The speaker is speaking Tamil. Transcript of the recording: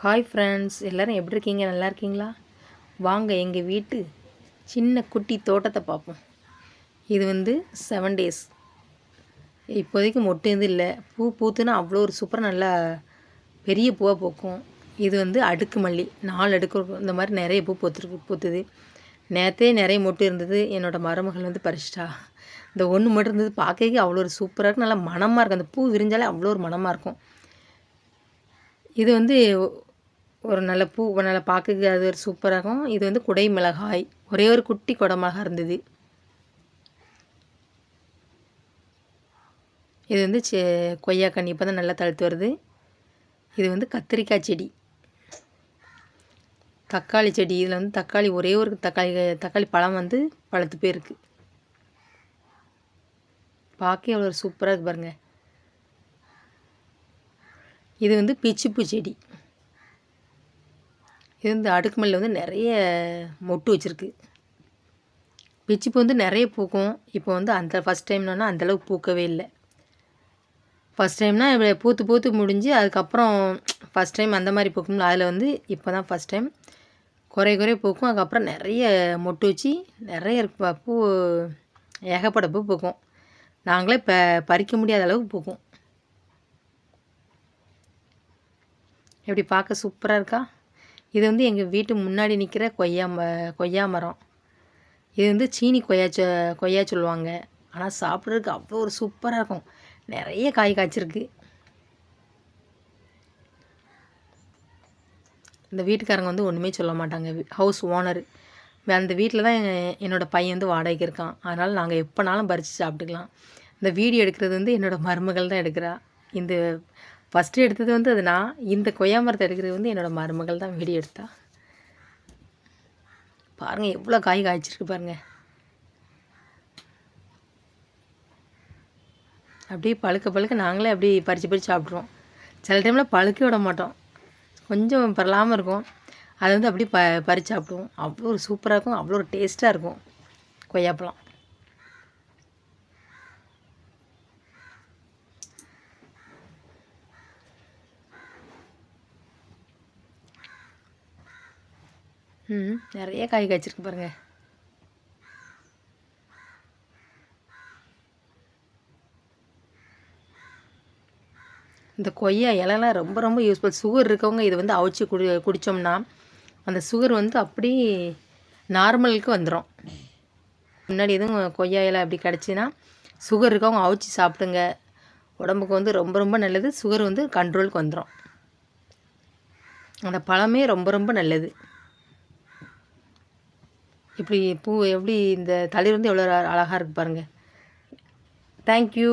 ஹாய் ஃப்ரெண்ட்ஸ், எல்லோரும் எப்படி இருக்கீங்க? நல்லா இருக்கீங்களா? வாங்க எங்கள் வீட்டு சின்ன குட்டி தோட்டத்தை பார்ப்போம். இது 7 டேஸ். இப்போதைக்கு மொட்டு எதுவும் இல்லை. பூ பூத்துன்னா அவ்வளோ ஒரு சூப்பராக நல்லா பெரிய பூவாக பூக்கும். இது அடுக்கு மல்லி 4 அடுக்கு இந்த மாதிரி நிறைய பூ பூத்துது. நேற்றே நிறைய மொட்டு இருந்தது. என்னோடய மருமகள் பறிச்சிட்டா. இந்த ஒன்று மட்டும் இருந்தது. பார்க்கறதுக்கு அவ்வளோ ஒரு சூப்பராக இருக்கும். நல்லா மணமாக இருக்கும். அந்த பூ விரிஞ்சாலே அவ்வளோ ஒரு மணமாக இருக்கும். இது ஒரு நல்ல பூ, நல்லா பார்க்க அது ஒரு சூப்பராக இருக்கும். இது குடை மிளகாய். ஒரே ஒரு குட்டி குடை மிளகாய் இருந்தது. இது கொய்யாக்கனி இப்போ தான் நல்லா தழுத்து வருது. இது கத்திரிக்காய் செடி, தக்காளி செடி. இதில் தக்காளி ஒரே ஒரு தக்காளி பழம் பழுத்து போயிருக்கு. பார்க்க எவ்வளோ சூப்பராக இருக்கு பாருங்கள். இது பிச்சிப்பூ செடி. இது அடுக்குமல்லியில் நிறைய மொட்டு வச்சுருக்கு. பிச்சிப்பூ நிறைய பூக்கும். இப்போ அந்த ஃபஸ்ட் டைம்னா அந்தளவுக்கு பூக்கவே இல்லை. ஃபஸ்ட் டைம்னால் இப்படி பூத்து முடிஞ்சு அதுக்கப்புறம் ஃபஸ்ட் டைம் அந்த மாதிரி பூக்கும்ல, அதில் இப்போ தான் ஃபஸ்ட் டைம் குறைய பூக்கும். அதுக்கப்புறம் நிறைய மொட்டு வச்சு நிறைய பூ, ஏகப்பட்ட பூ பூக்கும். நாங்களே பறிக்க முடியாத அளவுக்கு பூக்கும். எப்படி பார்க்க சூப்பராக இருக்கா? இது எங்கள் வீட்டு முன்னாடி நிற்கிற கொய்யா மரம். இது சீனி கொய்யா சொல்லுவாங்க. ஆனால் சாப்பிட்றதுக்கு அவ்வளோ ஒரு சூப்பராக இருக்கும். நிறைய காய் காய்ச்சிருக்கு. இந்த வீட்டுக்காரங்க ஒன்றுமே சொல்ல மாட்டாங்க. House owner. அந்த வீட்டில் தான் என்னோடய பையன் வாடகைக்கு இருக்கான். அதனால் நாங்கள் எப்போனாலும் பறித்து சாப்பிட்டுக்கலாம். இந்த வீடியோ எடுக்கிறது என்னோடய மருமகள் தான் எடுக்கிறா. இந்த ஃபஸ்ட்டு எடுத்தது அது நான். இந்த கொய்யா மரத்தை எடுக்கிறது என்னோடய மருமகள் தான் வீடியோ எடுத்தா. பாருங்கள் எவ்வளோ காய் காய்ச்சிருக்கு பாருங்கள். அப்படியே பழுக்க நாங்களே அப்படி பறித்து சாப்பிட்ருவோம். சில டைமில் பழுக்க விட மாட்டோம். கொஞ்சம் பரலாமல் இருக்கும். அது அப்படியே பறித்து சாப்பிடுவோம். அவ்வளோ ஒரு சூப்பராக இருக்கும். அவ்வளோ ஒரு டேஸ்ட்டாக இருக்கும் கொய்யாப்பழம். நிறைய காய் காய்ச்சிருக்கு பாருங்கள். இந்த கொய்யா இலைலாம் ரொம்ப யூஸ்ஃபுல். சுகர் இருக்கவங்க இது அவிச்சு குடித்தோம்னா அந்த சுகர் அப்படி நார்மலுக்கு வந்துடும். முன்னாடி எதுவும் கொய்யா இலை அப்படி கிடச்சின்னா சுகர் இருக்கவங்க அவிச்சு சாப்பிடுங்க. உடம்புக்கு ரொம்ப நல்லது. சுகர் கண்ட்ரோலுக்கு வந்துடும். அந்த பழமே ரொம்ப நல்லது. இப்படி பூ எப்படி இந்த தளிர் எவ்வளோ அழகாக இருக்குது பாருங்கள். தேங்க்யூ.